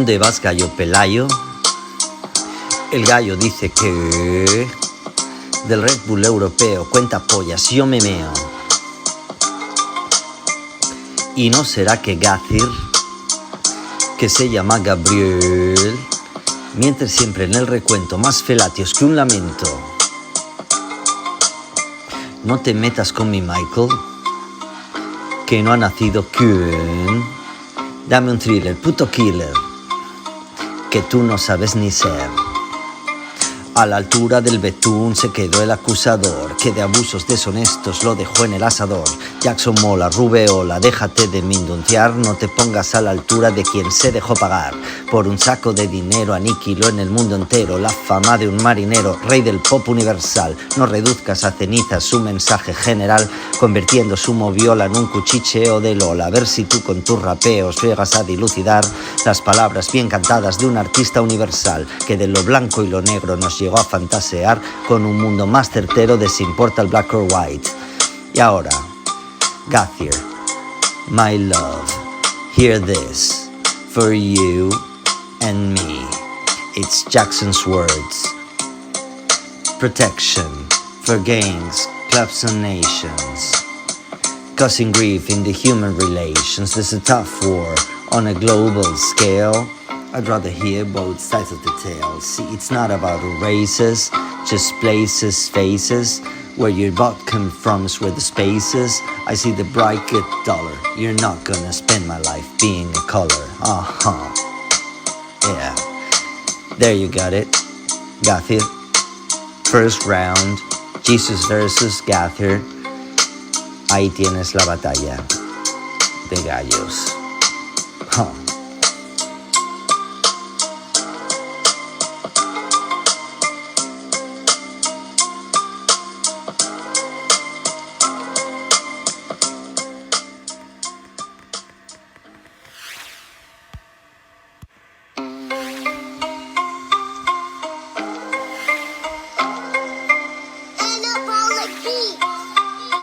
dónde vas, gallo Pelayo? El gallo dice que del Red Bull europeo cuenta pollas, yo me meo. Y no será que Gazir, que se llama Gabriel, miente siempre en el recuento, más felatios que un lamento. No te metas con mi Michael, que no ha nacido Kun. Dame un thriller, puto killer, que tú no sabes ni ser. A la altura del betún se quedó el acusador, que de abusos deshonestos lo dejó en el asador. Jackson Mola, Rubeola, déjate de mindunciar, no te pongas a la altura de quien se dejó pagar. Por un saco de dinero aniquiló en el mundo entero la fama de un marinero, rey del pop universal. No reduzcas a cenizas su mensaje general, convirtiendo su moviola en un cuchicheo de Lola. A ver si tú con tus rapeos llegas a dilucidar las palabras bien cantadas de un artista universal, que de lo blanco y lo negro nos llegó a fantasear con un mundo más certero de si importa el black or white. Y ahora, Gazir, my love, hear this, for you and me. It's Jackson's words. Protection for gangs, clubs and nations, causing grief in the human relations. There's a tough war on a global scale. I'd rather hear both sides of the tale. See, it's not about races, just places, faces. Where your butt comes from is where the space is. I see the bright good dollar. You're not gonna spend my life being a color. Yeah. There you got it. Gazir. First round. Jesus versus Gazir. Ahí tienes la batalla de gallos.